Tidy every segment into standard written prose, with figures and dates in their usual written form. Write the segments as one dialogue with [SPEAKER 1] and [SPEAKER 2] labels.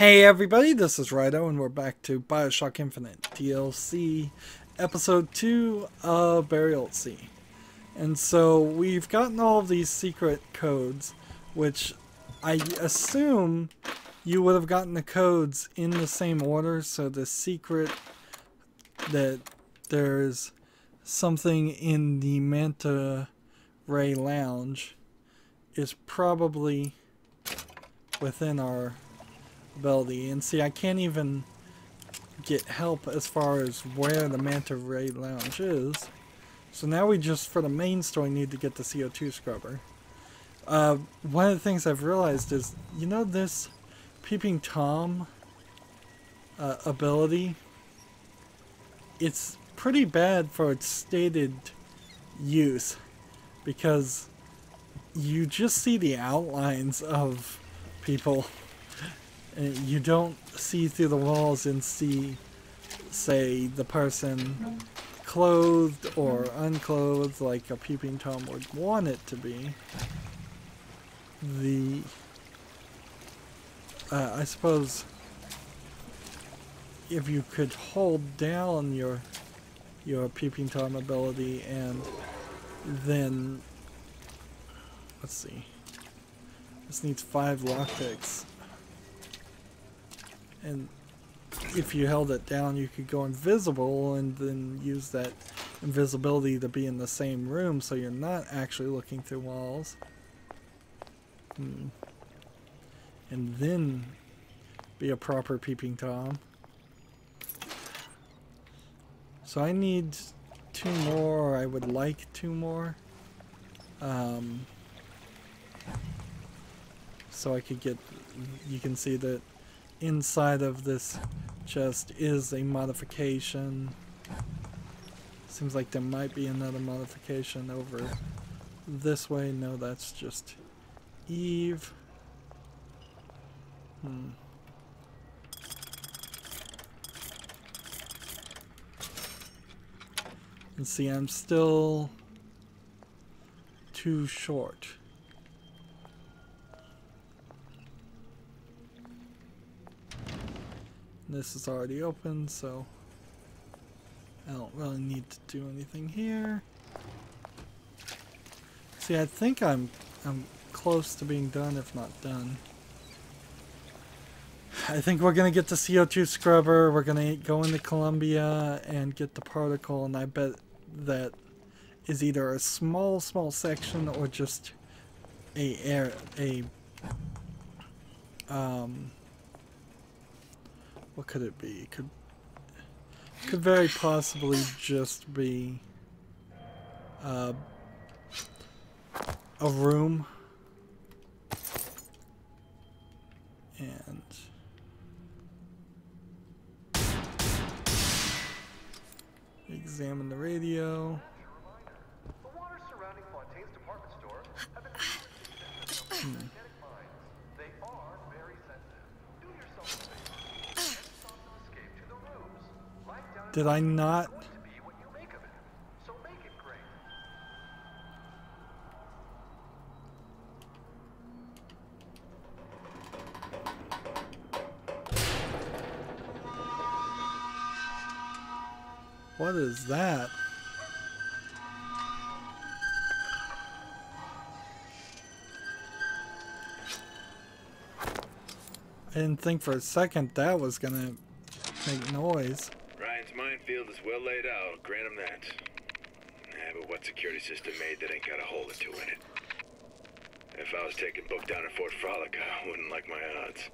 [SPEAKER 1] Hey everybody, this is Rydo and we're back to BioShock Infinite DLC Episode 2 of Burial at Sea. And so we've gotten all of these secret codes, which I assume you would have gotten the codes in the same order, so the secret that there's something in the Manta Ray Lounge is probably within our ability. And see, I can't even get help as far as where the Manta Ray Lounge is. So now we just, for the main story, need to get the CO2 scrubber. One of the things I've realized is, you know, this Peeping Tom ability, it's pretty bad for its stated use, because you just see the outlines of people. And you don't see through the walls and see, say, the person clothed or unclothed like a Peeping Tom would want it to be. I suppose if you could hold down your Peeping Tom ability and then, let's see, this needs 5 lockpicks. And if you held it down, you could go invisible and then use that invisibility to be in the same room so you're not actually looking through walls. And then be a proper Peeping Tom. So I need 2 more, or I would like 2 more. So I could get, you can see that inside of this chest is a modification. Seems like there might be another modification over this way. No, that's just Eve. And see, I'm still too short. This is already open, so I don't really need to do anything here. See, I think I'm close to being done, if not done. I think we're gonna get the CO2 scrubber. We're gonna go into Columbia and get the particle, and I bet that is either a small section or just what could it be? Could very possibly just be a room, and examine the radio. Did I not? What is that? I didn't think for a second that was gonna make noise.
[SPEAKER 2] Ryan's minefield is well laid out, grant him that. Yeah, but what security system made that ain't got a hole or 2 in it? If I was taking book down at Fort Frolic, I wouldn't like my odds.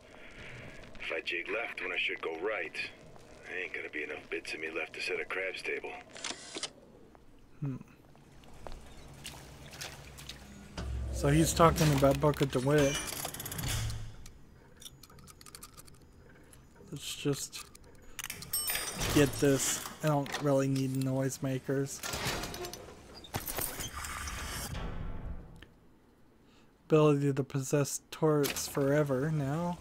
[SPEAKER 2] If I jig left when I should go right, there ain't gonna be enough bits in me left to set a crab's table.
[SPEAKER 1] So he's talking about Book of DeWitt. Let's just get this. I don't really need noisemakers. Ability to possess turrets forever now.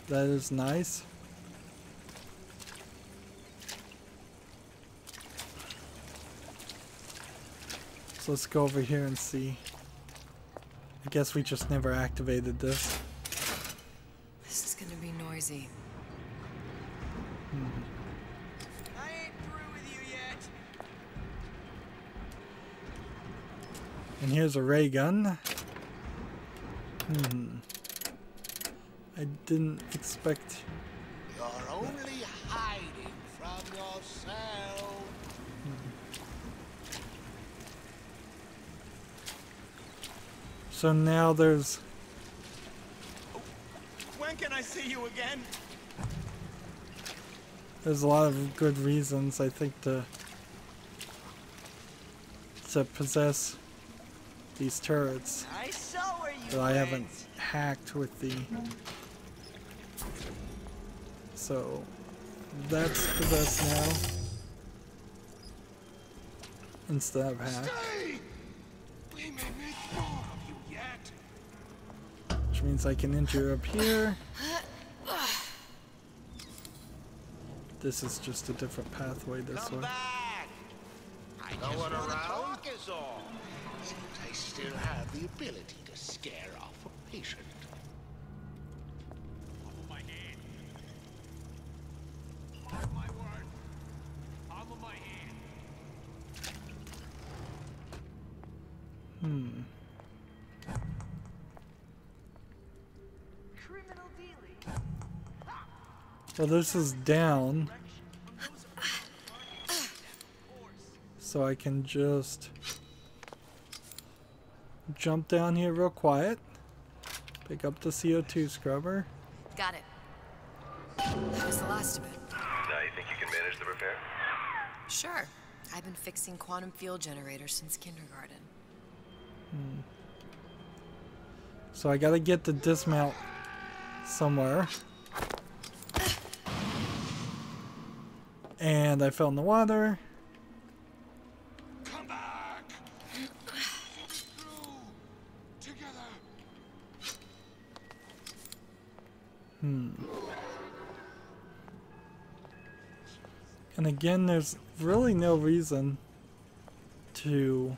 [SPEAKER 1] That is nice. So let's go over here and see. I guess we just never activated this.
[SPEAKER 3] This is gonna crazy.
[SPEAKER 4] I ain't through with you yet.
[SPEAKER 1] And here's a ray gun. I didn't expect...
[SPEAKER 5] You're only hiding from yourself.
[SPEAKER 1] So now there's...
[SPEAKER 4] When can I see you again?
[SPEAKER 1] There's a lot of good reasons, I think, to possess these turrets
[SPEAKER 4] I saw where you
[SPEAKER 1] that I haven't hacked with the... So, that's possessed now. Instead of hacked.
[SPEAKER 5] Stay! We may make more of you yet.
[SPEAKER 1] Which means I can enter up here. This is just a different pathway this way.
[SPEAKER 5] Back! I just want to talk is all. Seems I still have the ability to scare off a patient.
[SPEAKER 4] Off of my hand. Mark my word. Off of my hand. Criminal dealing.
[SPEAKER 1] Well, this is down. So I can just jump down here real quiet. Pick up the CO2 scrubber.
[SPEAKER 3] Got it. That was the last of it.
[SPEAKER 2] Now you think you can manage the repair?
[SPEAKER 3] Sure. I've been fixing quantum field generators since kindergarten.
[SPEAKER 1] So I gotta get the dismount somewhere. And I fell in the water.
[SPEAKER 5] Come back! Through! Together!
[SPEAKER 1] And again, there's really no reason to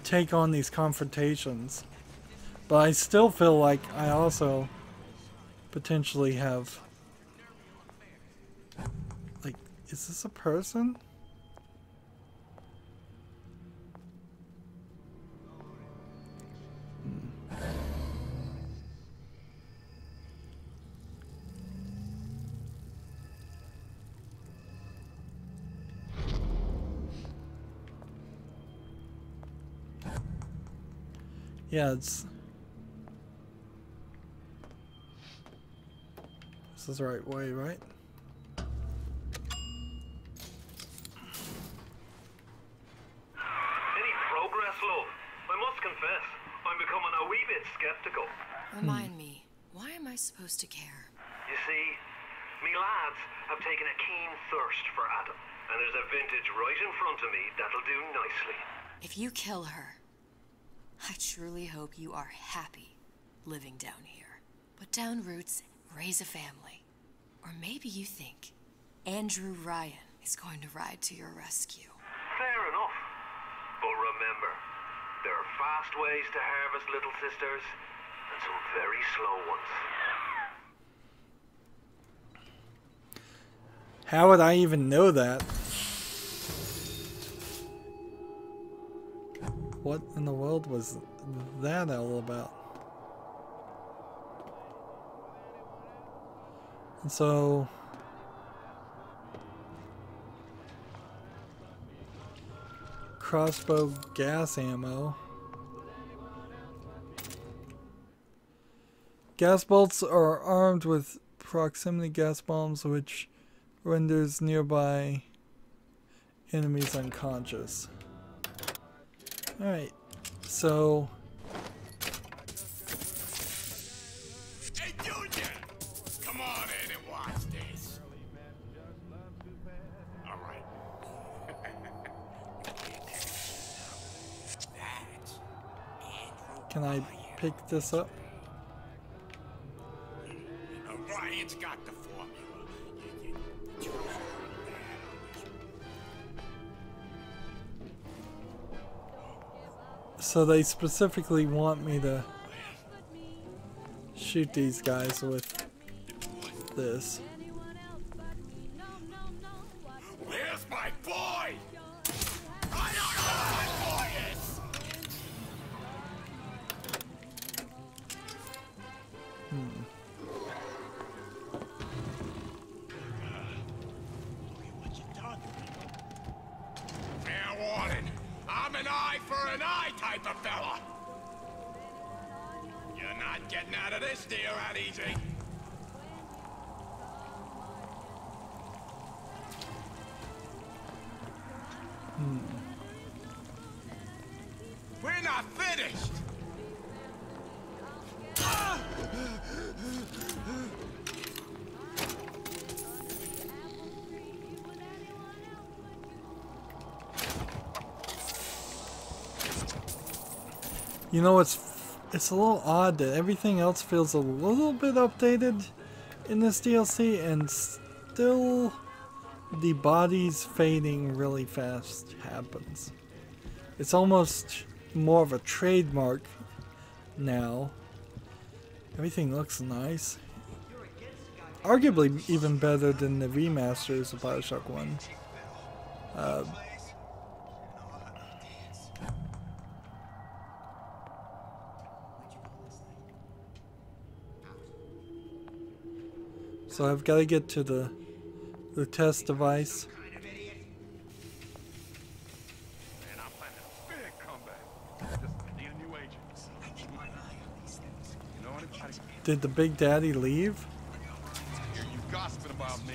[SPEAKER 1] take on these confrontations. But I still feel like I also potentially have... Like, is this a person? Yeah, it's... This is the right way, right?
[SPEAKER 2] Any progress, love? I must confess, I'm becoming a wee bit skeptical.
[SPEAKER 3] Remind me, why am I supposed to care?
[SPEAKER 2] You see, me lads have taken a keen thirst for Adam, and there's a vintage right in front of me that'll do nicely.
[SPEAKER 3] If you kill her, I truly hope you are happy living down here. Put down roots, raise a family. Or maybe you think Andrew Ryan is going to ride to your rescue.
[SPEAKER 2] Fair enough. But remember, there are fast ways to harvest little sisters, and some very slow ones.
[SPEAKER 1] How would I even know that? What in the world was that all about? And so... Crossbow gas ammo. Gas bolts are armed with proximity gas bombs, which renders nearby enemies unconscious. Alright, so...
[SPEAKER 5] Hey, Junior! Come on in and watch this. All right. That's Andrew
[SPEAKER 1] Can I pick this up?
[SPEAKER 5] Ryan's got the formula. You
[SPEAKER 1] So they specifically want me to shoot these guys with this.
[SPEAKER 5] Where's my boy? I don't know where my boy is! What you talking about? Fair warning. I'm an eye for an eye type of fella. You're not getting out of this deal that easy. We're not finished.
[SPEAKER 1] You know, it's a little odd that everything else feels a little bit updated in this DLC, and still the bodies fading really fast happens. It's almost more of a trademark now. Everything looks nice. Arguably even better than the remasters of BioShock 1. So I've got to get to the test device. Did the Big Daddy leave?
[SPEAKER 5] Hear you gossiping about me.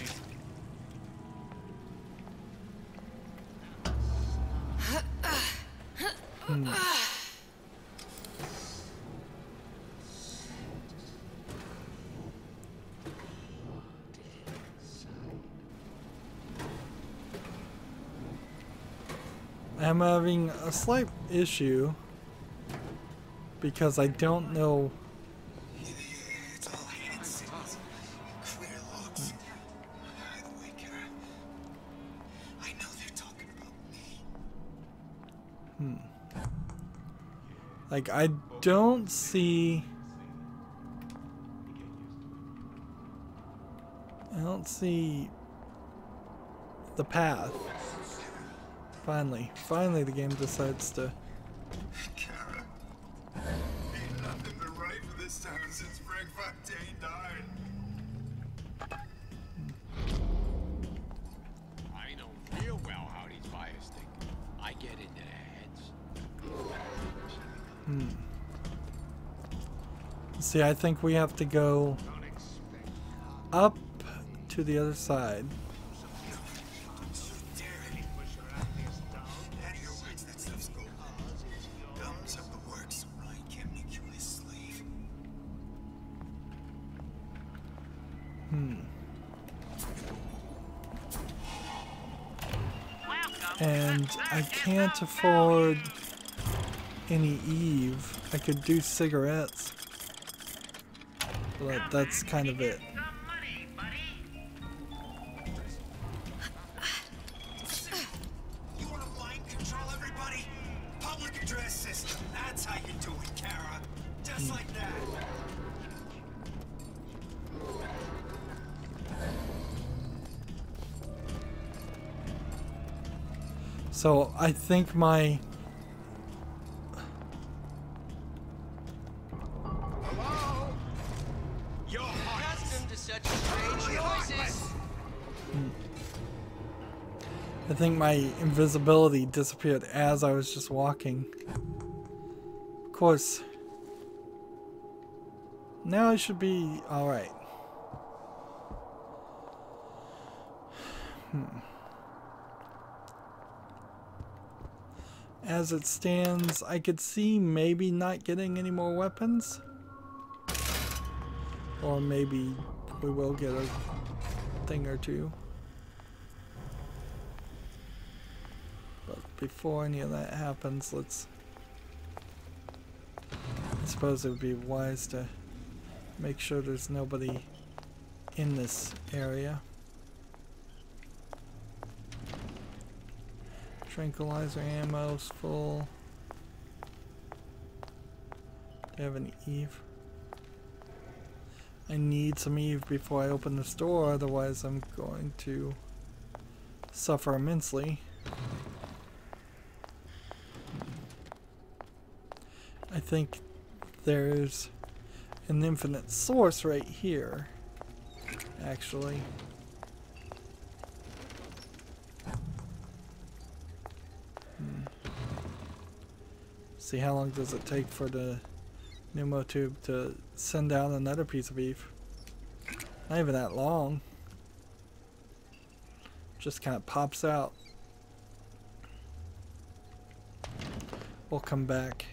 [SPEAKER 1] I'm having a slight issue because I don't know.
[SPEAKER 5] It's all hated cities. Clear looks. By the way, Kara, I know they're talking about me.
[SPEAKER 1] Like, I don't see the path. Finally the game decides to.
[SPEAKER 5] Kara, ain't nothing been right for this town since Frank Fontaine died. I know real well how these buyers think. I get into their heads.
[SPEAKER 1] See, I think we have to go up to the other side. And I can't afford any Eve. I could do cigarettes, but that's kind of it.
[SPEAKER 5] You want to mind control everybody? Public address system. That's how you do it, Kara. Just like that.
[SPEAKER 1] So I think my
[SPEAKER 5] Hello? You're
[SPEAKER 6] Accustomed to such strange noises.
[SPEAKER 1] I think my invisibility disappeared as I was just walking. Of course, now I should be alright. As it stands, I could see maybe not getting any more weapons. Or maybe we will get a thing or two. But before any of that happens, I suppose it would be wise to make sure there's nobody in this area. Tranquilizer ammo's full. Do I have any Eve? I need some Eve before I open this door, otherwise I'm going to suffer immensely. I think there's an infinite source right here, actually. See, how long does it take for the pneumo tube to send down another piece of Eve? Not even that long. Just kind of pops out. We'll come back.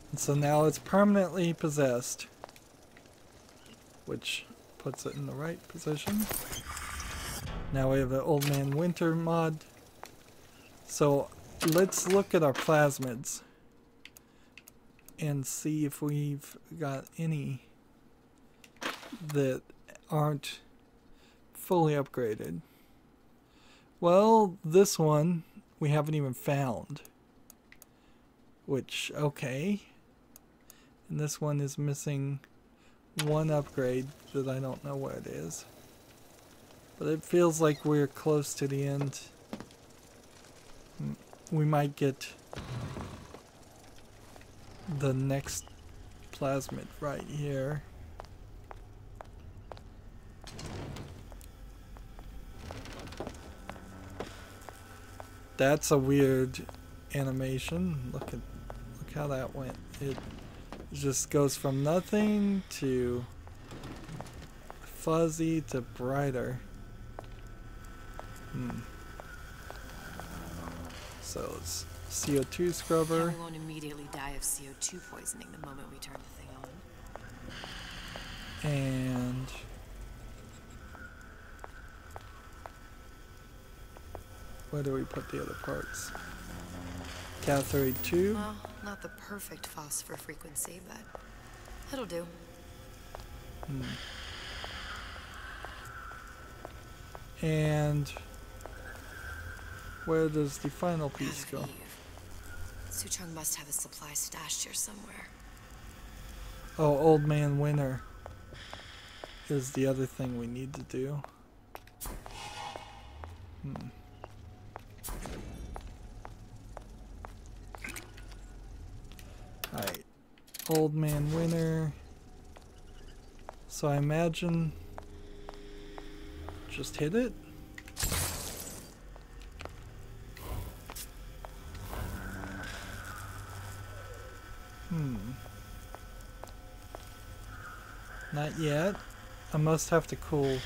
[SPEAKER 1] And so now it's permanently possessed, which puts it in the right position. Now we have an Old Man Winter mod. So let's look at our plasmids and see if we've got any that aren't fully upgraded. Well, this one we haven't even found, which, okay. And this one is missing one upgrade that I don't know where it is. But it feels like we're close to the end. We might get the next plasmid right here. That's a weird animation. Look how that went. It just goes from nothing to fuzzy to brighter. So it's CO2 scrubber.
[SPEAKER 3] We won't immediately die of CO2 poisoning the moment we turn the thing on.
[SPEAKER 1] And where do we put the other parts? Cathode 2.
[SPEAKER 3] Well, not the perfect phosphor frequency, but it'll do.
[SPEAKER 1] And where does the final piece go?
[SPEAKER 3] Suchong must have a supply stashed here somewhere.
[SPEAKER 1] Oh, Old Man Winter is the other thing we need to do. Alright. Old Man Winter. So I imagine just hit it. Not yet. I must have to cool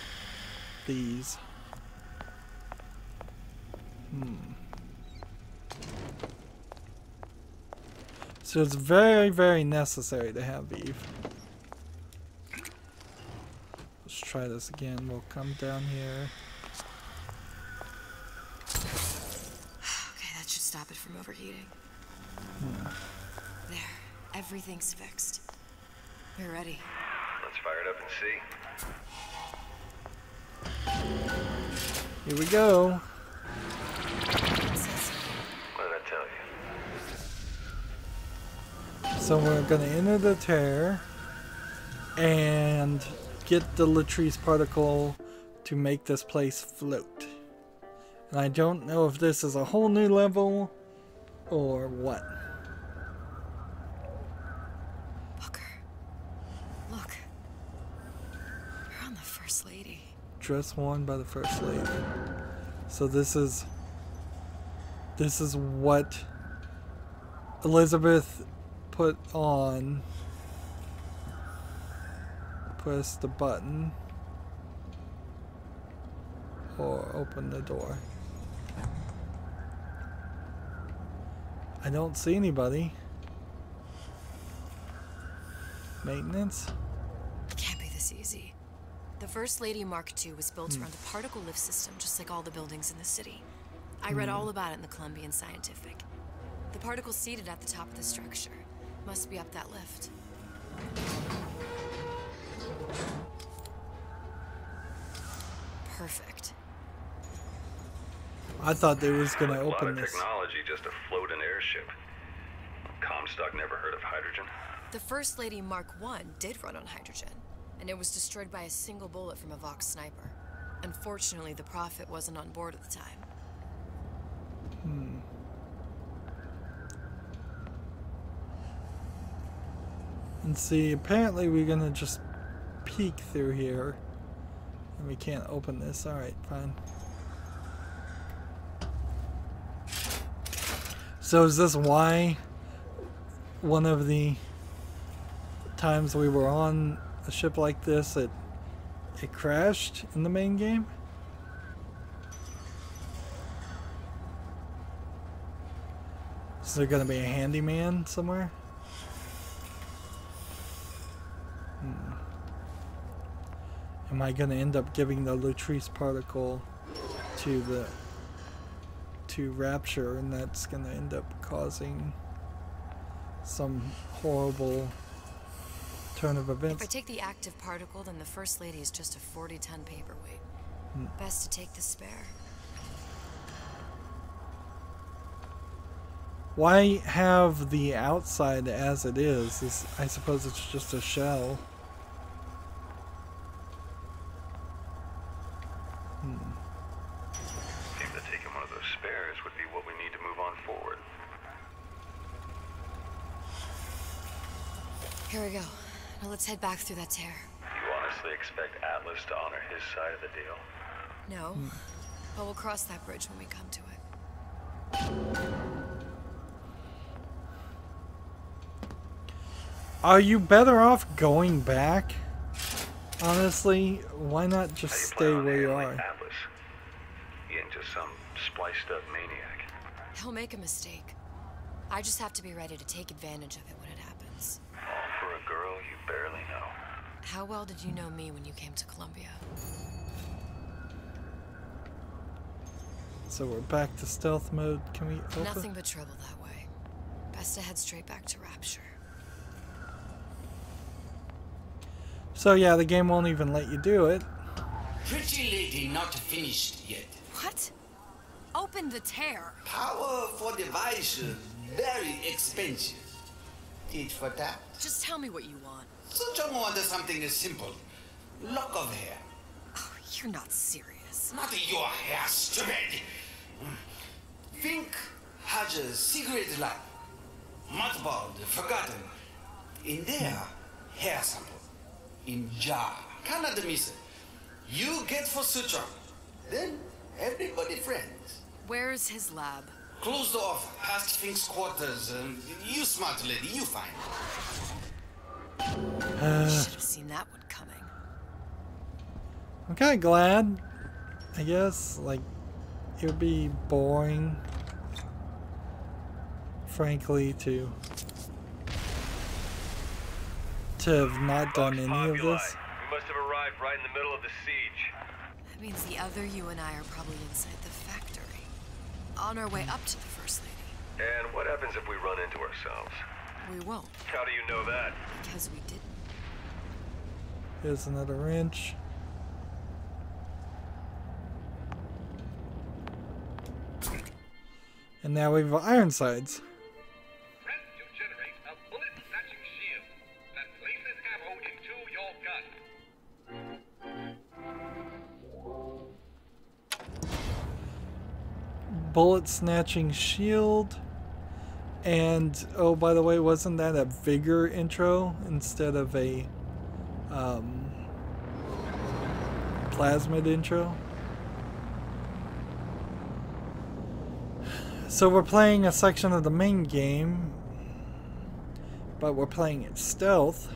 [SPEAKER 1] these. So it's very, very necessary to have Eve. Let's try this again. We'll come down here.
[SPEAKER 3] Okay, that should stop it from overheating. There. Everything's fixed. We're ready.
[SPEAKER 2] Let's fire it up and see.
[SPEAKER 1] Here we go.
[SPEAKER 2] What did I tell you?
[SPEAKER 1] So we're going to enter the tear and get the Latrice particle to make this place float. And I don't know if this is a whole new level or what.
[SPEAKER 3] Look. You're on the First Lady.
[SPEAKER 1] Dress worn by the First Lady. So this is what Elizabeth put on. Press the button or open the door. I don't see anybody. Maintenance?
[SPEAKER 3] It can't be this easy. The First Lady Mark II was built around a particle lift system, just like all the buildings in the city. I read all about it in the Columbian Scientific. The particle's seated at the top of the structure. Must be up that lift. Perfect.
[SPEAKER 1] I thought they was gonna
[SPEAKER 2] Like a lot
[SPEAKER 1] open
[SPEAKER 2] of
[SPEAKER 1] this.
[SPEAKER 2] technology just to float an airship. Comstock never heard of hydrogen.
[SPEAKER 3] The First Lady Mark I did run on hydrogen, and it was destroyed by a single bullet from a Vox sniper. Unfortunately, the Prophet wasn't on board at the time.
[SPEAKER 1] And see, apparently we're gonna just peek through here. And we can't open this. Alright, fine. So is this why one of the times we were on a ship like this, it crashed in the main game? Is there gonna be a handyman somewhere? Am I gonna end up giving the Latrice particle to Rapture, and that's gonna end up causing some horrible turn of events?
[SPEAKER 3] If I take the active particle, then the First Lady is just a 40-ton paperweight. Best to take the spare.
[SPEAKER 1] Why have the outside as it is? I suppose it's just a shell.
[SPEAKER 2] I think that taking one of those spares would be what we need to move on forward.
[SPEAKER 3] Here we go. Now let's head back through that tear.
[SPEAKER 2] You honestly expect Atlas to honor his side of the deal?
[SPEAKER 3] No, but we'll cross that bridge when we come to it.
[SPEAKER 1] Are you better off going back? Honestly, why not just stay where you are?
[SPEAKER 2] Atlas? He ain't just some spliced up maniac.
[SPEAKER 3] He'll make a mistake. I just have to be ready to take advantage of it when it happens.
[SPEAKER 2] All for a girl you barely know.
[SPEAKER 3] How well did you know me when you came to Columbia?
[SPEAKER 1] So we're back to stealth mode. Can we open?
[SPEAKER 3] Nothing but trouble that way. Best to head straight back to Rapture.
[SPEAKER 1] So yeah, the game won't even let you do it.
[SPEAKER 5] Pretty lady not finished yet.
[SPEAKER 3] What? Open the tear.
[SPEAKER 5] Power for device very expensive. Tit for tat.
[SPEAKER 3] Just tell me what you want.
[SPEAKER 5] Such a want something simple. Lock of hair.
[SPEAKER 3] Oh, you're not serious.
[SPEAKER 5] Not your hair, stupid. Think has a secret lab. Mothballed, forgotten. In there, hair sample. In jar. Cannot miss it. You get for suture. Then everybody friends.
[SPEAKER 3] Where's his lab?
[SPEAKER 5] Closed off, past Fink's quarters. You smart lady, you find.
[SPEAKER 3] Should have seen that one coming.
[SPEAKER 1] I'm kind of glad, I guess. Like, it would be boring, frankly, to have not done any of this.
[SPEAKER 2] We must have arrived right in the middle of the siege.
[SPEAKER 3] That means the other you and I are probably inside the factory. On our way up to the First Lady.
[SPEAKER 2] And what happens if we run into ourselves?
[SPEAKER 3] We won't,
[SPEAKER 2] How do you know that?
[SPEAKER 3] because we didn't.
[SPEAKER 1] Here's another wrench. And now we have Ironsides.
[SPEAKER 4] Press to generate a bullet-snatching shield that places ammo into your gun.
[SPEAKER 1] Bullet snatching shield. And oh, by the way, wasn't that a Vigor intro instead of a Plasmid intro? So we're playing a section of the main game, but we're playing it stealth.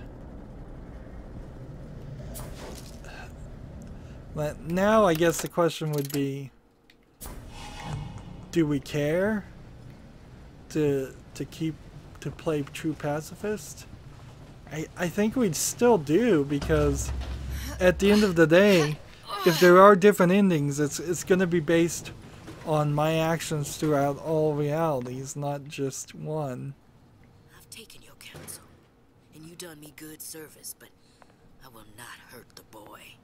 [SPEAKER 1] But now I guess the question would be, do we care to play true pacifist? I think we'd still do, because at the end of the day, if there are different endings, it's going to be based on my actions throughout all realities, not just one.
[SPEAKER 7] I've taken your counsel, and you done me good service, but I will not hurt the boy.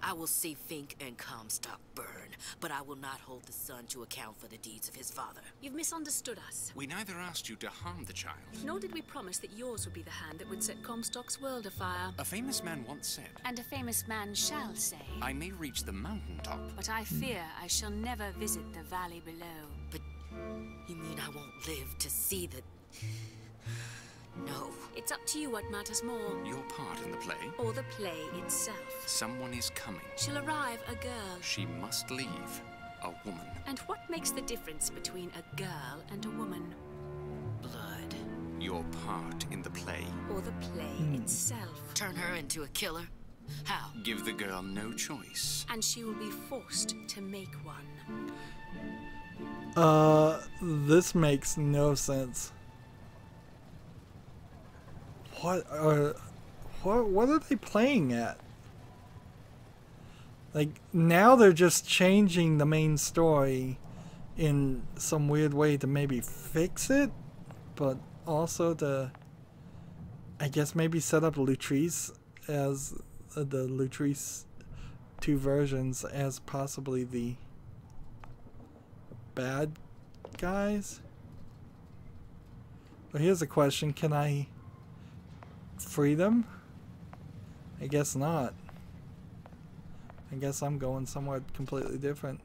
[SPEAKER 7] I will see Fink and Comstock burn, but I will not hold the son to account for the deeds of his father.
[SPEAKER 8] You've misunderstood us.
[SPEAKER 9] We neither asked you to harm the child.
[SPEAKER 8] Nor did we promise that yours would be the hand that would set Comstock's world afire.
[SPEAKER 9] A famous man once said,
[SPEAKER 8] And a famous man shall say,
[SPEAKER 9] I may reach the mountaintop.
[SPEAKER 8] but I fear I shall never visit the valley below.
[SPEAKER 7] But you mean I won't live to see the... No.
[SPEAKER 8] It's up to you what matters more.
[SPEAKER 9] Your part in the play?
[SPEAKER 8] Or the play itself.
[SPEAKER 9] Someone is coming.
[SPEAKER 8] She'll arrive a girl.
[SPEAKER 9] She must leave. A woman.
[SPEAKER 8] And what makes the difference between a girl and a woman?
[SPEAKER 7] Blood.
[SPEAKER 9] Your part in the play.
[SPEAKER 8] Or the play itself.
[SPEAKER 7] Turn her into a killer? How?
[SPEAKER 9] Give the girl no choice.
[SPEAKER 8] And she will be forced to make one.
[SPEAKER 1] This makes no sense. What are they playing at? Like, now they're just changing the main story in some weird way to maybe fix it, but also to, I guess, maybe set up Lutrice as the Lutrice 2 versions as possibly the bad guys. Well, here's a question: can I free them? I guess not. I guess I'm going somewhere completely different.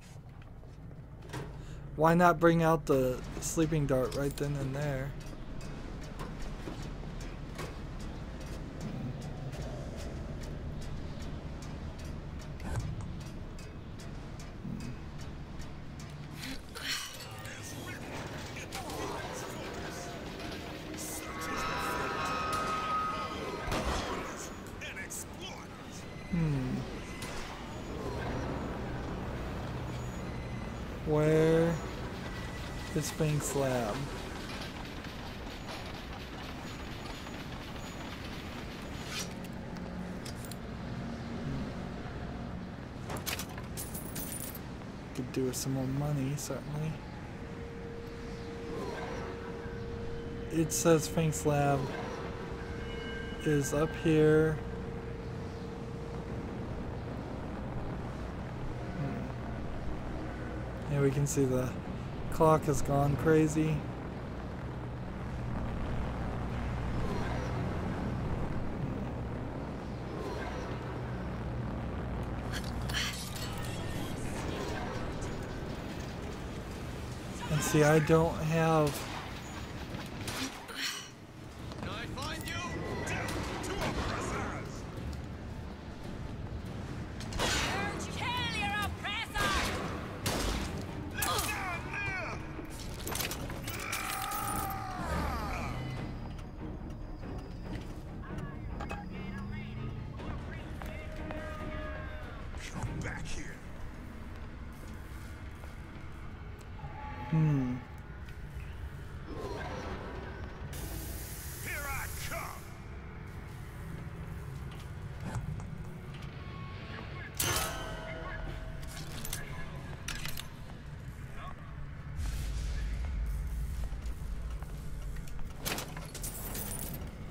[SPEAKER 1] Why not bring out the sleeping dart right then and there? Where is Fink's lab? Could do with some more money, certainly. It says Fink's lab is up here. Here we can see the clock has gone crazy. And see, I don't have...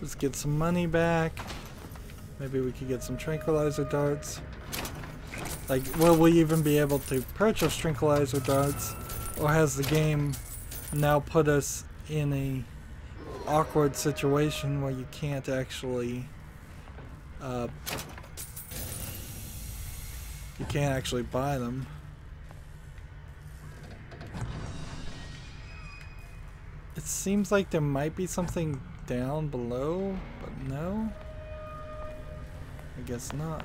[SPEAKER 1] Let's get some money back. Maybe we could get some tranquilizer darts. Like, will we even be able to purchase tranquilizer darts? Or has the game now put us in a awkward situation where you can't actually buy them? It seems like there might be something down below, but no, I guess not.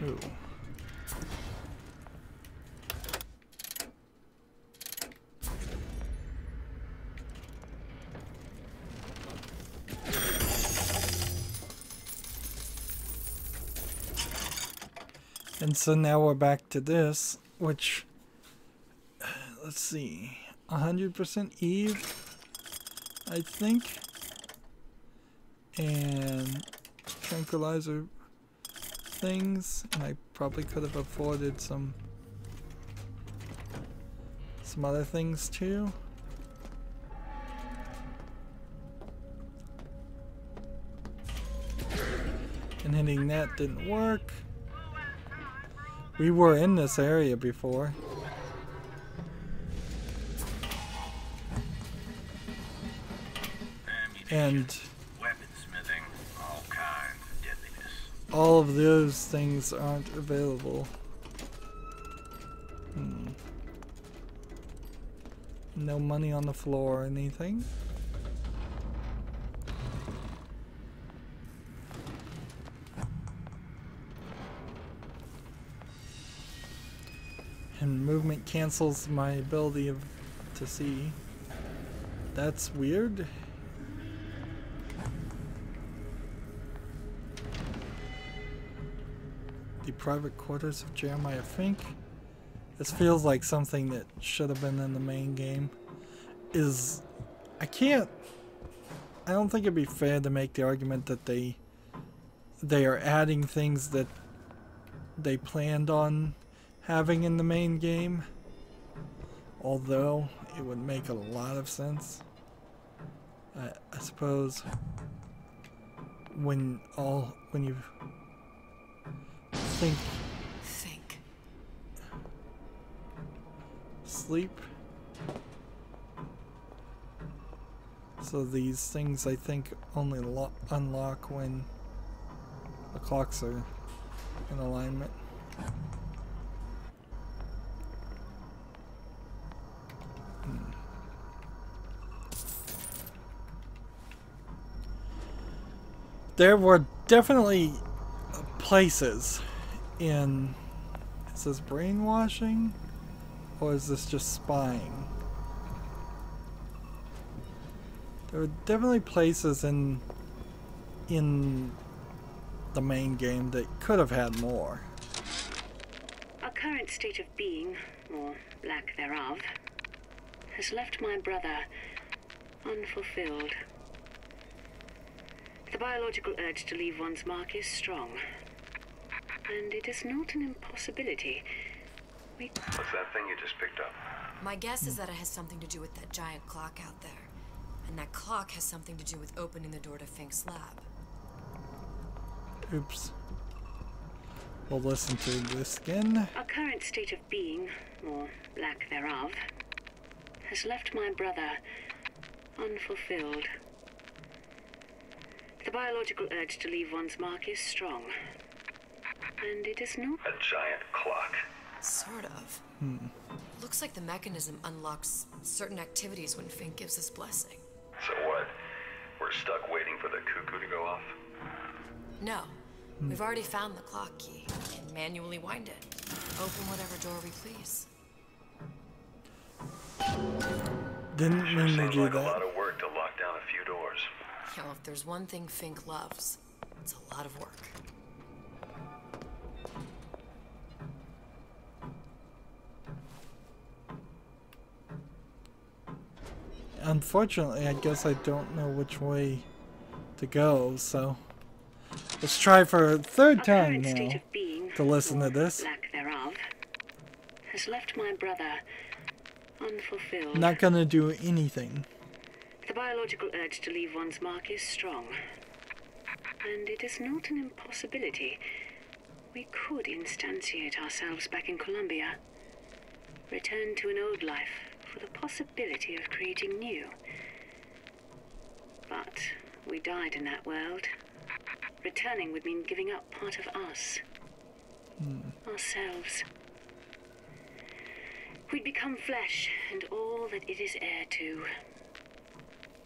[SPEAKER 1] Ooh. And so now we're back to this, which, let's see, 100% Eve, I think, and tranquilizer things, and I probably could have afforded some other things too. And hitting that didn't work. We were in this area before. And
[SPEAKER 4] weaponsmithing, all kinds of deadliness.
[SPEAKER 1] all of those things aren't available. No money on the floor or anything. And movement cancels my ability to see. That's weird. The private quarters of Jeremiah Fink. This feels like something that should have been in the main game. I don't think it'd be fair to make the argument that they are adding things that they planned on having in the main game. Although it would make a lot of sense. I suppose when you think sleep. So these things I think only unlock when the clocks are in alignment. There were definitely places in... Is this brainwashing? Or is this just spying? There were definitely places in the main game that could have had more.
[SPEAKER 10] Our current state of being, or lack thereof, has left my brother unfulfilled. The biological urge to leave one's mark is strong, and it is not an impossibility.
[SPEAKER 2] What's that thing you just picked up?
[SPEAKER 3] My guess is that it has something to do with that giant clock out there. And that clock has something to do with opening the door to Fink's lab.
[SPEAKER 1] Oops. We'll listen to this again.
[SPEAKER 10] Our current state of being, or lack thereof, has left my brother unfulfilled. The biological urge to leave one's mark is strong, and it is not
[SPEAKER 2] a giant clock.
[SPEAKER 3] Sort of. Looks like the mechanism unlocks certain activities when Fink gives his blessing.
[SPEAKER 2] So what? We're stuck waiting for the cuckoo to go off?
[SPEAKER 3] No. We've already found the clock key. We can manually wind it. Open whatever door we please.
[SPEAKER 1] Didn't mean to do
[SPEAKER 2] like
[SPEAKER 1] that.
[SPEAKER 2] A lot of work to lock down a few doors.
[SPEAKER 3] You know, if there's one thing Fink loves, it's a lot of work.
[SPEAKER 1] Unfortunately, I guess I don't know which way to go, so let's try for a third time now to listen to this.
[SPEAKER 10] Lack thereof has left my brother unfulfilled.
[SPEAKER 1] Not gonna do anything.
[SPEAKER 10] The biological urge to leave one's mark is strong, and it is not an impossibility. We could instantiate ourselves back in Columbia, return to an old life for the possibility of creating new. But we died in that world. Returning would mean giving up part of us. Ourselves. We'd become flesh and all that it is heir to.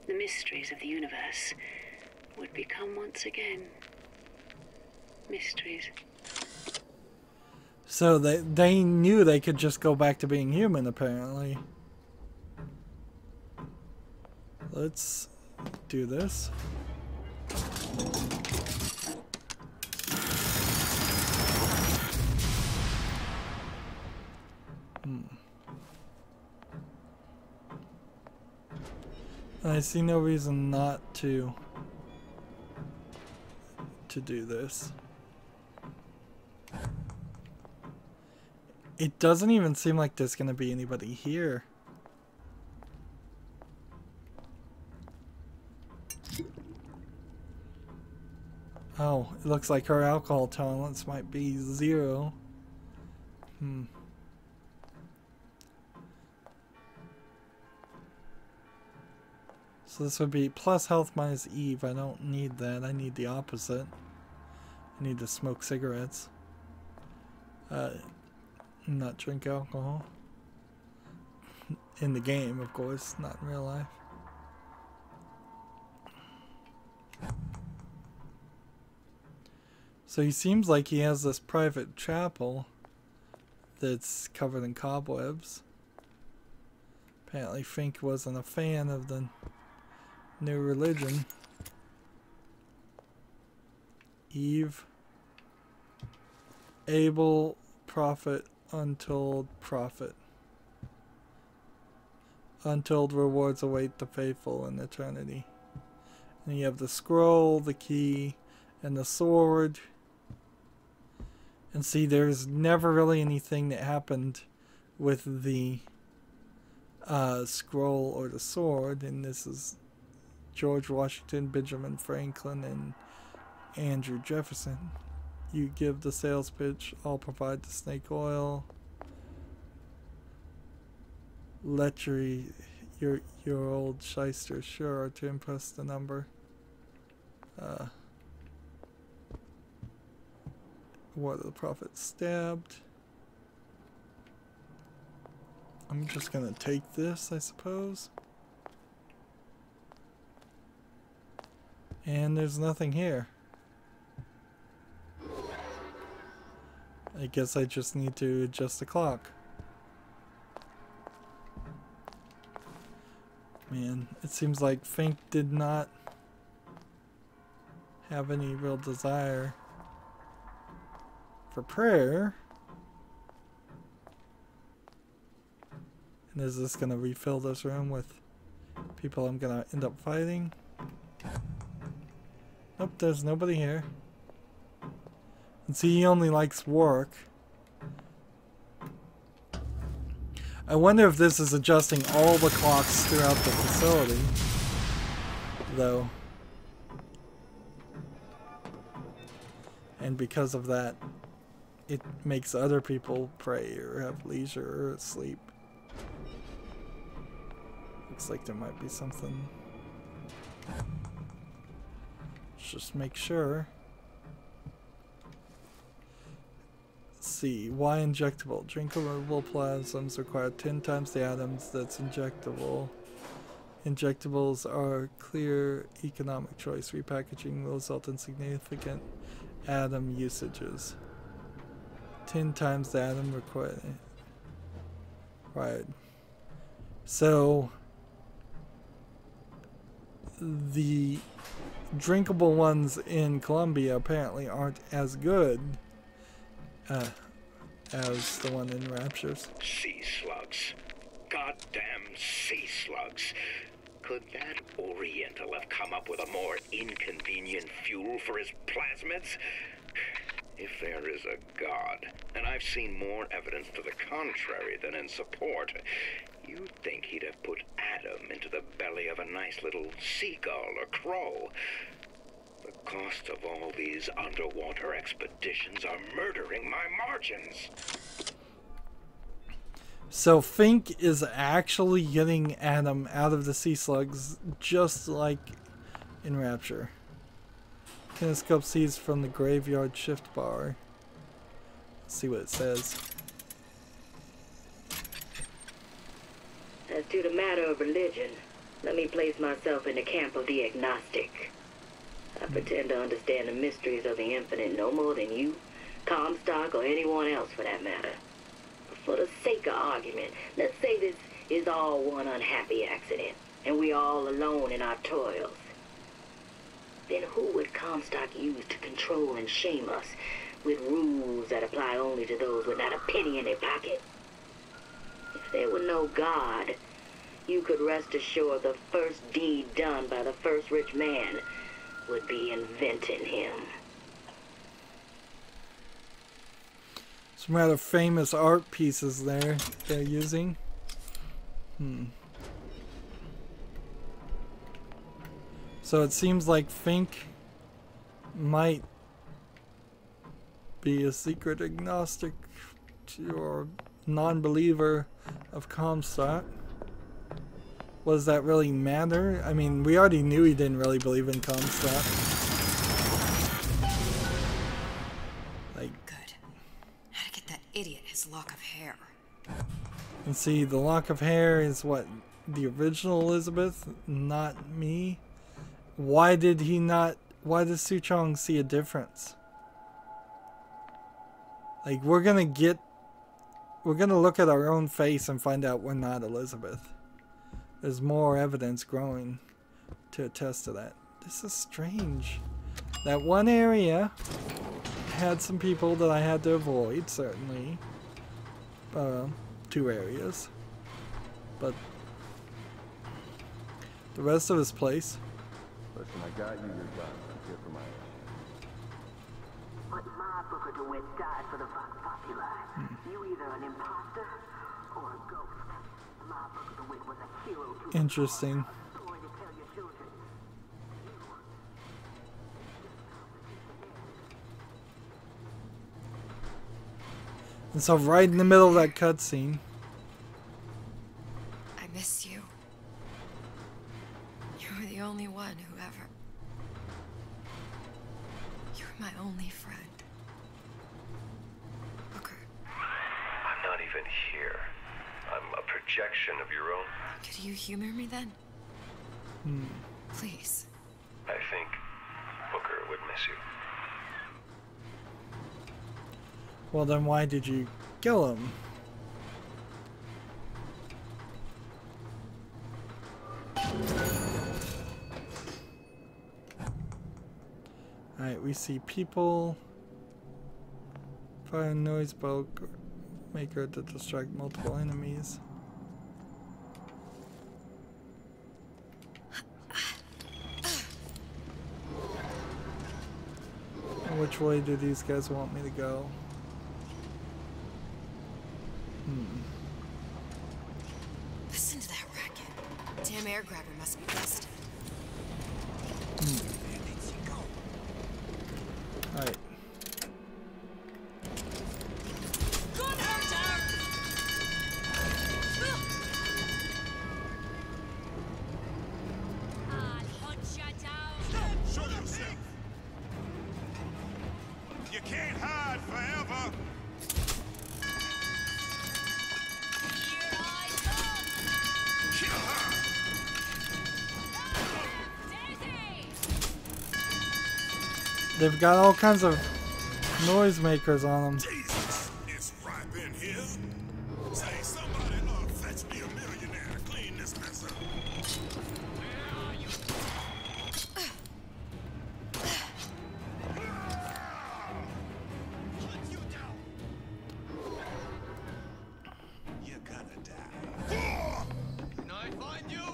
[SPEAKER 10] The mysteries of the universe would become once again mysteries.
[SPEAKER 1] So they knew they could just go back to being human, apparently. Let's do this. I see no reason not to do this. It doesn't even seem like there's going to be anybody here. Oh, it looks like her alcohol tolerance might be 0. So this would be plus health minus Eve. I don't need that. I need the opposite. I need to smoke cigarettes. Not drink alcohol. In the game, of course, not in real life. So he seems like he has this private chapel that's covered in cobwebs. Apparently Fink wasn't a fan of the new religion. Eve. Abel, prophet, untold prophet. Untold rewards await the faithful in eternity. And you have the scroll, the key, and the sword. And see, there's never really anything that happened with the scroll or the sword. And this is George Washington, Benjamin Franklin, and Andrew Jefferson. You give the sales pitch, I'll provide the snake oil. Lechery, your old shyster, sure, to impress the number. What the prophet stabbed. I'm just gonna take this, I suppose. And there's nothing here. I guess I just need to adjust the clock. Man, it seems like Fink did not have any real desire for prayer. And is this gonna refill this room with people I'm gonna end up fighting? Nope, there's nobody here. And see, he only likes work. I wonder if this is adjusting all the clocks throughout the facility, though. And because of that, it makes other people pray or have leisure or sleep. Looks like there might be something. Let's just make sure. Let's see, why injectable? Drinkable plasms require 10 times the atoms that's injectable. Injectables are a clear economic choice. Repackaging will result in significant atom usages. 10 times the atom required. Right. So the drinkable ones in Colombia apparently aren't as good as the one in Rapture's.
[SPEAKER 2] Sea slugs. Goddamn sea slugs. Could that Oriental have come up with a more inconvenient fuel for his plasmids? If there is a God, and I've seen more evidence to the contrary than in support, you'd think he'd have put Adam into the belly of a nice little seagull or crow. The cost of all these underwater expeditions are murdering my margins.
[SPEAKER 1] So Fink is actually getting Adam out of the sea slugs, just like in Rapture. Kinescope sees from the graveyard shift bar. Let's see what it says.
[SPEAKER 11] As to the matter of religion, let me place myself in the camp of the agnostic. I pretend to understand the mysteries of the infinite no more than you, Comstock, or anyone else for that matter. But for the sake of argument, let's say this is all one unhappy accident, and we're all alone in our toils. Then who would Comstock use to control and shame us with rules that apply only to those with not a penny in their pocket? If there were no God, you could rest assured the first deed done by the first rich man would be inventing him.
[SPEAKER 1] Some rather famous art pieces there they're using. So it seems like Fink might be a secret agnostic or non-believer of Comstock. What does that really matter? I mean, we already knew he didn't really believe in Comstock. Like,
[SPEAKER 3] good. How to get that idiot his lock of hair.
[SPEAKER 1] And see, the lock of hair is what? The original Elizabeth, not me? Why did he not... Why does Suchong see a difference? Like, we're gonna look at our own face and find out we're not Elizabeth. There's more evidence growing to attest to that. This is strange. That one area had some people that I had to avoid, certainly. 2 areas. But the rest of this place...
[SPEAKER 12] Listen, I got you your gun. I'm here for my
[SPEAKER 11] But my Booker DeWitt died for the Vox Populi. You either an imposter or a ghost. My Booker DeWitt was a hero to
[SPEAKER 1] Interesting.
[SPEAKER 11] a story to tell your children.
[SPEAKER 1] And so right in the middle of that cutscene...
[SPEAKER 3] I miss you. You were the only one who ever... You were my only friend. Booker.
[SPEAKER 13] I'm not even here. I'm a projection of your own.
[SPEAKER 3] Could you humor me then? Please.
[SPEAKER 13] I think Booker would miss you.
[SPEAKER 1] Well, then why did you kill him? Alright, we see people. Fire a noise bow maker to distract multiple enemies. Which way do these guys want me to go?
[SPEAKER 3] Listen to that racket. Damn air grabber must be busted.
[SPEAKER 1] Alright.
[SPEAKER 14] Show yourself. You can't hide forever.
[SPEAKER 1] They've got all kinds of noisemakers on them.
[SPEAKER 14] Jesus, it's ripe in here. Say somebody fetch me a millionaire to clean this mess up. You're gonna die. Can I find you?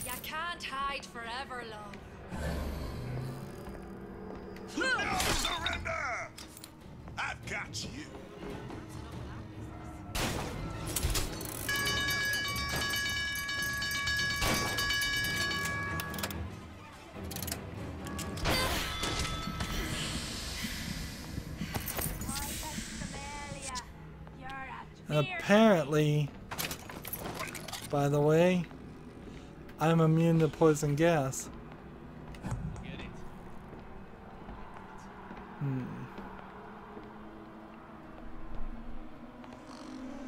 [SPEAKER 8] You can't hide forever, love.
[SPEAKER 14] No surrender! I've got you.
[SPEAKER 1] And apparently, by the way, I'm immune to poison gas.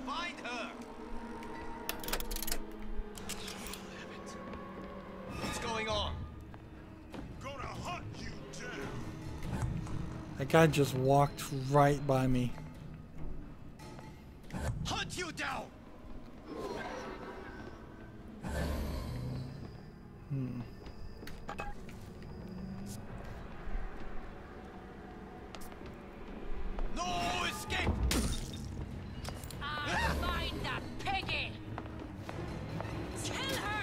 [SPEAKER 14] Find her! What's going on? Gonna hunt you down.
[SPEAKER 1] That guy just walked right by me.
[SPEAKER 14] Hunt you down! No escape!
[SPEAKER 8] I'll find that piggy! Kill her!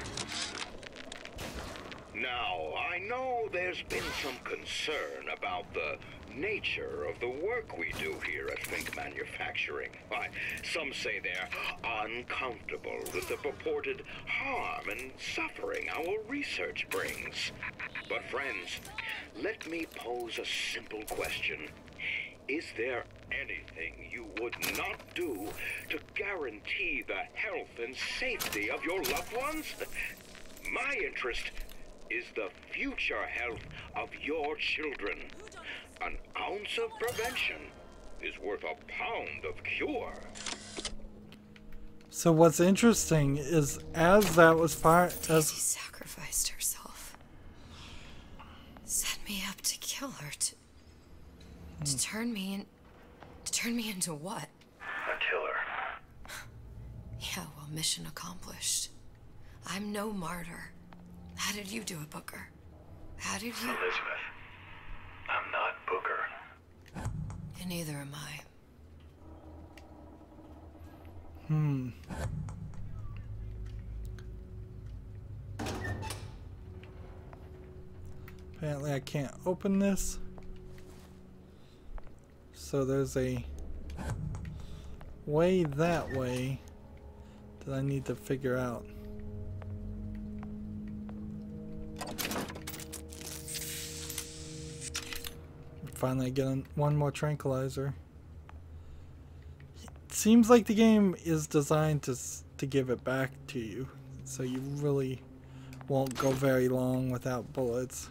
[SPEAKER 2] Now, I know There's been some concern about the nature of the work we do here at Fink Manufacturing. Why, some say they're uncomfortable with the purported harm and suffering our research brings. But friends, let me pose a simple question. Is there anything you would not do to guarantee the health and safety of your loved ones? My interest is the future health of your children. An ounce of prevention is worth a pound of cure.
[SPEAKER 1] So what's interesting is as that was fired, as
[SPEAKER 3] She sacrificed herself, set me up to kill her, to turn me into what?
[SPEAKER 13] A killer.
[SPEAKER 3] Yeah, well, mission accomplished. I'm no martyr. How did you do it, Booker? How did you?
[SPEAKER 13] Elizabeth, I'm not Booker.
[SPEAKER 3] And neither am I.
[SPEAKER 1] Apparently I can't open this. So there's a way that way that I need to figure out. Finally get one more tranquilizer. It seems like the game is designed to give it back to you, so you really won't go very long without bullets.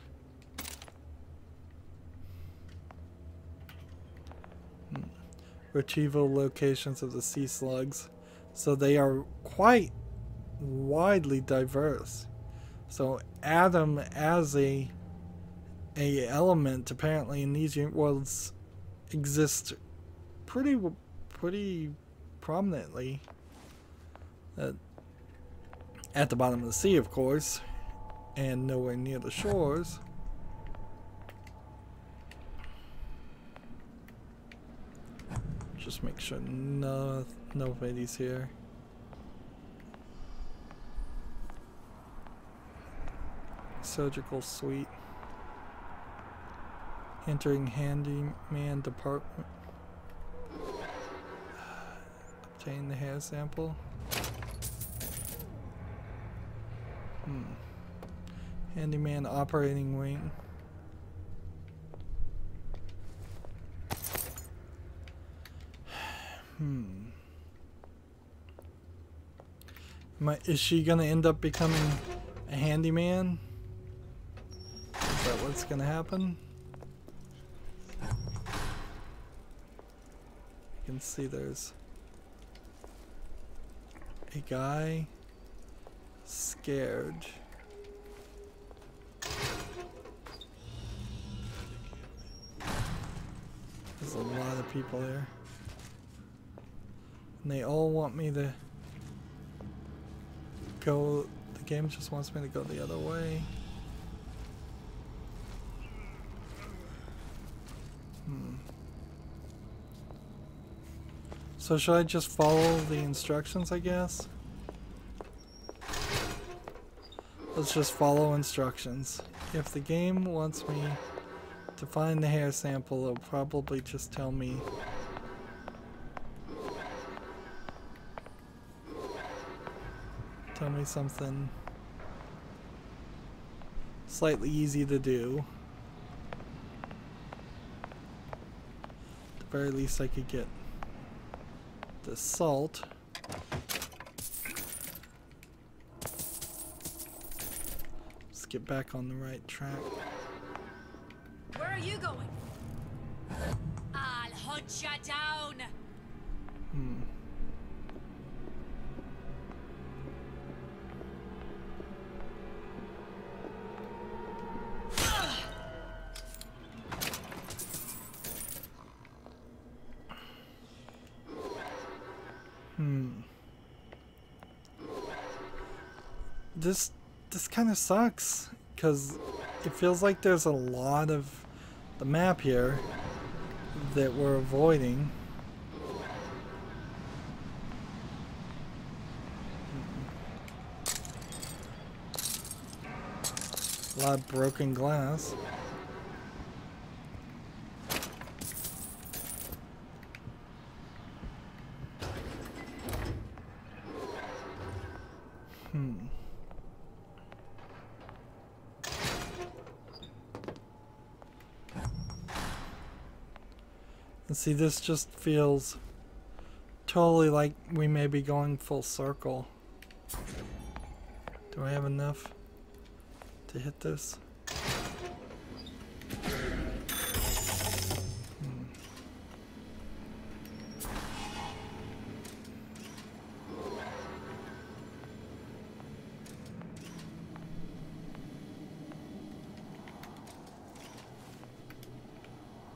[SPEAKER 1] Retrieval locations of the sea slugs. So they are quite widely diverse. So Adam as a element apparently in these worlds exists pretty prominently. At the bottom of the sea, of course, and nowhere near the shores. Just make sure nobody's here. Surgical suite. Entering handyman department. Obtain the hair sample. Handyman operating wing. Is she gonna end up becoming a handyman? Is that what's gonna happen? You can see there's a guy scared. There's a lot of people there. And they all want me to go. The game just wants me to go the other way. So should I just follow the instructions, I guess? Let's just follow instructions. If the game wants me to find the hair sample, it'll probably just tell me something slightly easy to do. At the very least I could get the salt. Let's get back on the right track.
[SPEAKER 8] Where are you going? I'll hunt you down.
[SPEAKER 1] This kind of sucks because it feels like there's a lot of the map here that we're avoiding. A lot of broken glass. And see, this just feels totally like we may be going full circle. Do I have enough to hit this?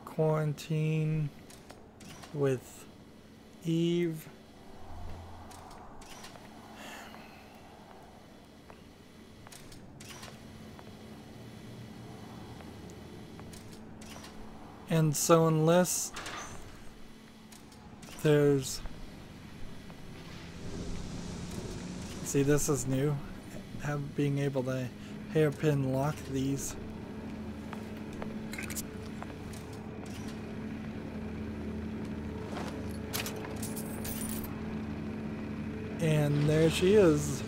[SPEAKER 1] Quarantine with Eve. And so unless there's... See, this is new. Being able to hairpin lock these. And there she is.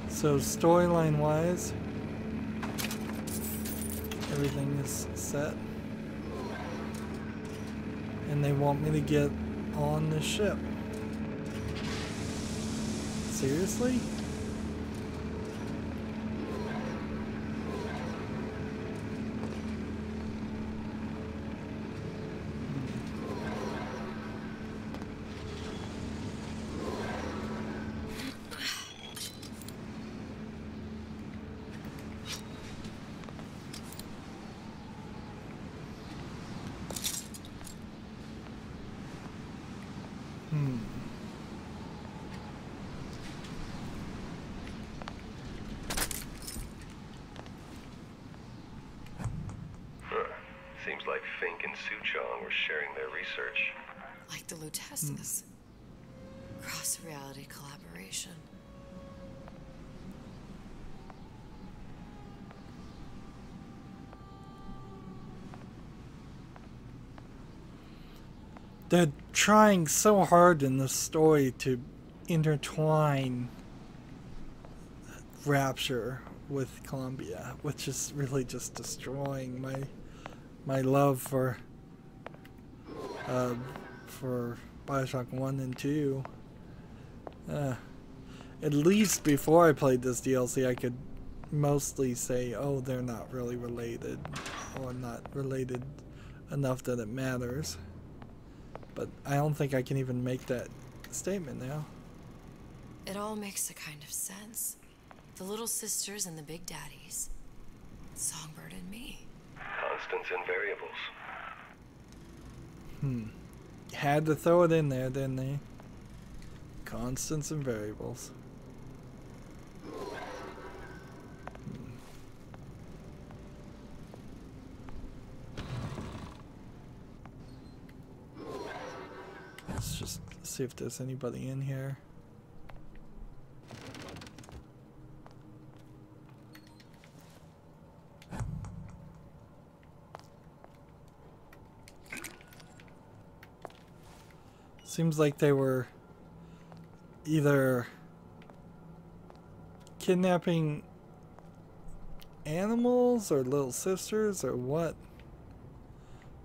[SPEAKER 1] So storyline wise, everything is set. And they want me to get on the ship. Seriously?
[SPEAKER 13] Seems like Fink and Suchong were sharing their research.
[SPEAKER 3] Like the Lutessus. Cross-reality collaboration.
[SPEAKER 1] They're trying so hard in this story to intertwine Rapture with Columbia, which is really just destroying my love for BioShock 1 and 2. At least before I played this DLC, I could mostly say, oh, they're not really related, or not related enough that it matters. But I don't think I can even make that statement now.
[SPEAKER 3] It all makes a kind of sense. The little sisters and the big daddies. Songbird and me.
[SPEAKER 13] Constants and variables.
[SPEAKER 1] Had to throw it in there, didn't they? Constants and variables. Let's just see if there's anybody in here. Seems like they were either kidnapping animals or little sisters or what.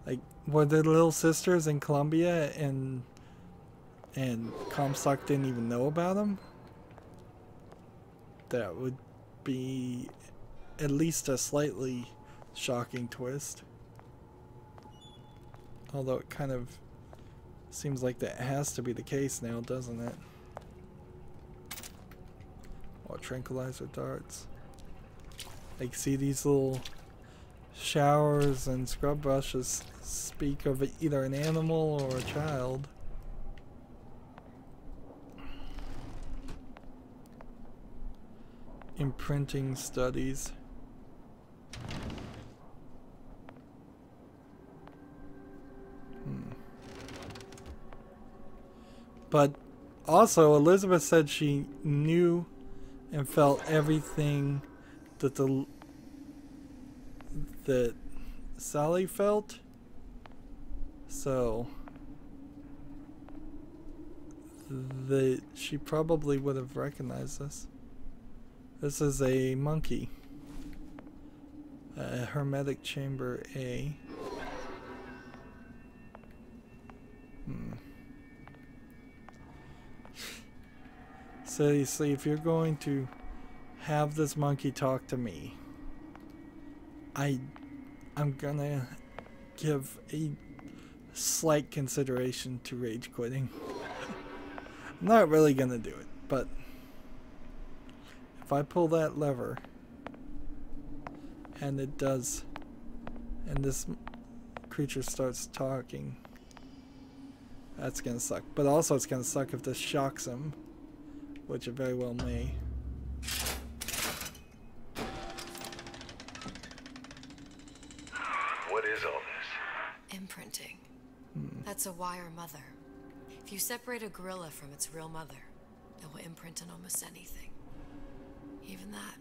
[SPEAKER 1] Like, were the little sisters in Columbia and Comstock didn't even know about them? That would be at least a slightly shocking twist. Although it kind of seems like that has to be the case now, doesn't it? Or tranquilizer darts. Like, see these little showers and scrub brushes speak of either an animal or a child. Imprinting studies. But also, Elizabeth said she knew and felt everything that the that Sally felt. So she probably would have recognized this. This is a monkey. Hermetic chamber A. Seriously, if you're going to have this monkey talk to me, I'm gonna give a slight consideration to rage quitting. I'm not really gonna do it, but if I pull that lever and it does, and this creature starts talking, that's gonna suck. But also it's gonna suck if this shocks him, which it very well may.
[SPEAKER 13] What is all this?
[SPEAKER 3] Imprinting. That's a wire mother. If you separate a gorilla from its real mother, it will imprint on almost anything. Even that.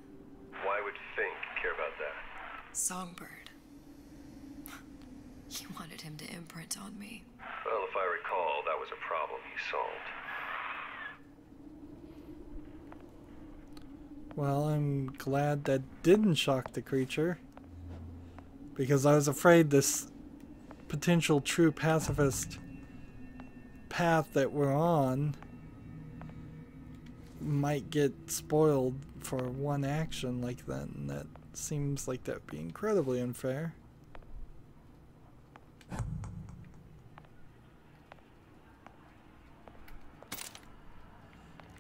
[SPEAKER 13] Why would Fink care about that?
[SPEAKER 3] Songbird. He wanted him to imprint on me.
[SPEAKER 13] Well, if I recall, that was a problem you solved.
[SPEAKER 1] Well, I'm glad that didn't shock the creature, because I was afraid this potential true pacifist path that we're on might get spoiled for one action like that, and that seems like that would be incredibly unfair.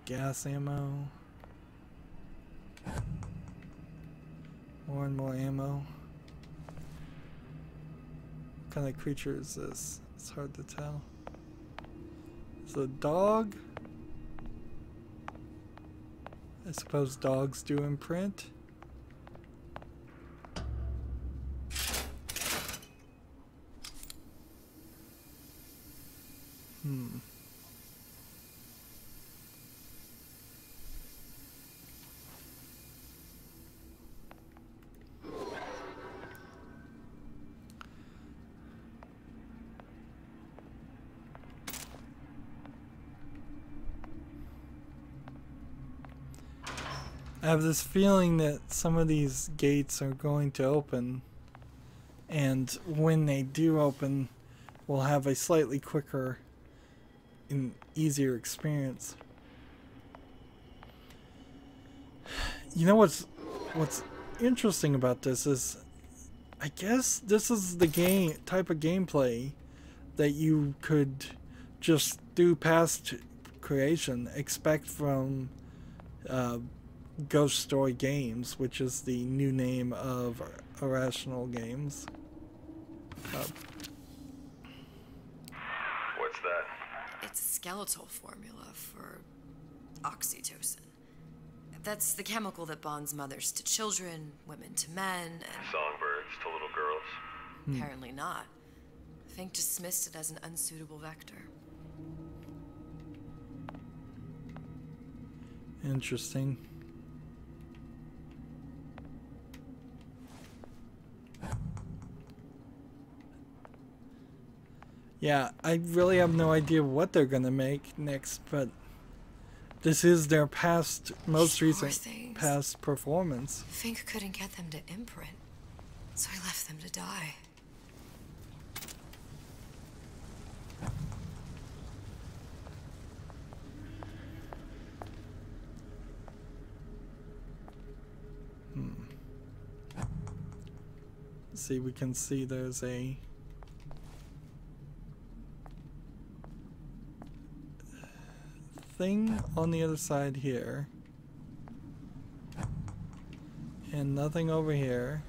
[SPEAKER 1] Gas ammo. More and more ammo. What kind of creature is this? It's hard to tell. It's a dog? I suppose dogs do imprint. I have this feeling that some of these gates are going to open, and when they do open, we'll have a slightly quicker and easier experience. You know what's interesting about this is, I guess this is the type of gameplay that you could just through past creation expect from Ghost Story Games, which is the new name of Irrational Games.
[SPEAKER 13] What's that?
[SPEAKER 3] It's a skeletal formula for oxytocin. That's the chemical that bonds mothers to children, women to men, and...
[SPEAKER 13] Songbirds to little girls?
[SPEAKER 3] Apparently not. Fink dismissed it as an unsuitable vector.
[SPEAKER 1] Interesting. Yeah, I really have no idea what they're gonna make next, but this is their most recent past performance.
[SPEAKER 3] Fink couldn't get them to imprint, so I left them to die.
[SPEAKER 1] See, we can see there's a thing on the other side here, and nothing over here.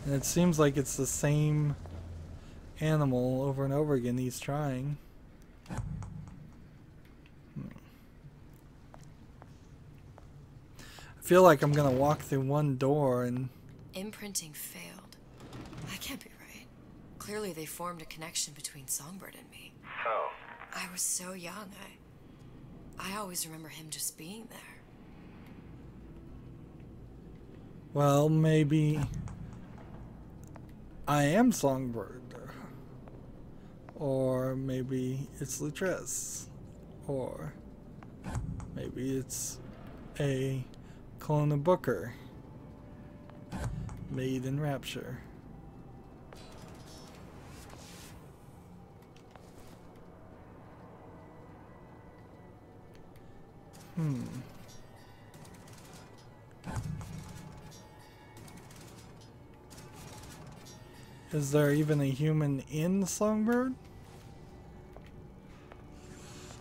[SPEAKER 1] And it seems like it's the same animal over and over again he's trying. I feel like I'm gonna walk through one door and...
[SPEAKER 3] Imprinting failed. That can't be right. Clearly they formed a connection between Songbird and me.
[SPEAKER 13] How?
[SPEAKER 3] I was so young, I always remember him just being there.
[SPEAKER 1] Well, maybe I am Songbird. Or maybe it's Lutress. Or maybe it's a clone of Booker made in Rapture. Is there even a human in Songbird?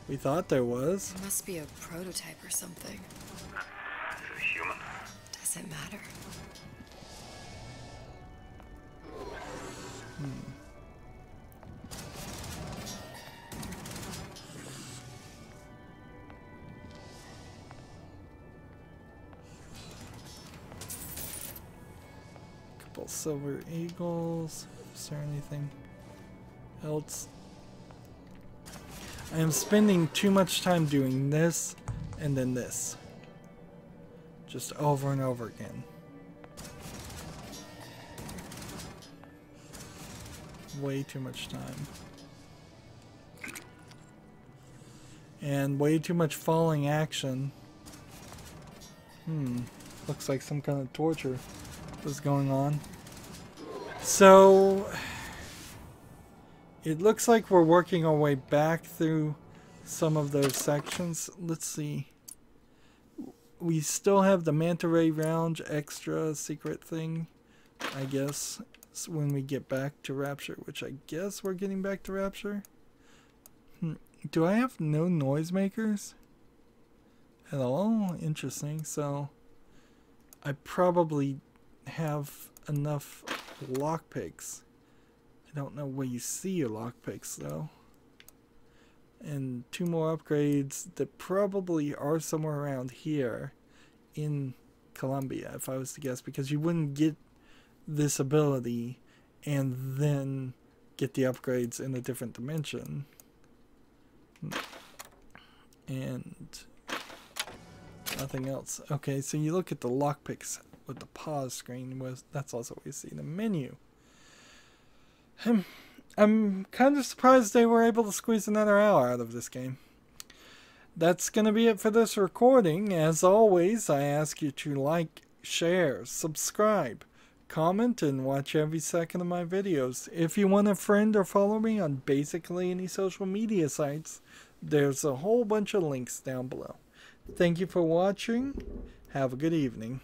[SPEAKER 1] We thought there was.
[SPEAKER 3] It must be a prototype or something.
[SPEAKER 13] Is it human?
[SPEAKER 3] Does it matter?
[SPEAKER 1] Couple silver eagles. Is there anything else? I am spending too much time doing this and then this. Just over and over again. Way too much time. And way too much falling action. Looks like some kind of torture was going on. So it looks like we're working our way back through some of those sections. Let's see. We still have the Manta Ray Round extra secret thing, I guess, when we get back to Rapture, which I guess we're getting back to Rapture. Do I have no noisemakers at all? Interesting. So I probably have enough lockpicks. I don't know where you see your lockpicks though. And 2 more upgrades that probably are somewhere around here in Columbia, if I was to guess, because you wouldn't get this ability and then get the upgrades in a different dimension. And nothing else. Okay, so you look at the lockpicks with the pause screen, that's also where you see the menu. I'm kind of surprised they were able to squeeze another hour out of this game. That's going to be it for this recording. As always, I ask you to like, share, subscribe, comment, and watch every second of my videos. If you want to friend or follow me on basically any social media sites, there's a whole bunch of links down below. Thank you for watching. Have a good evening.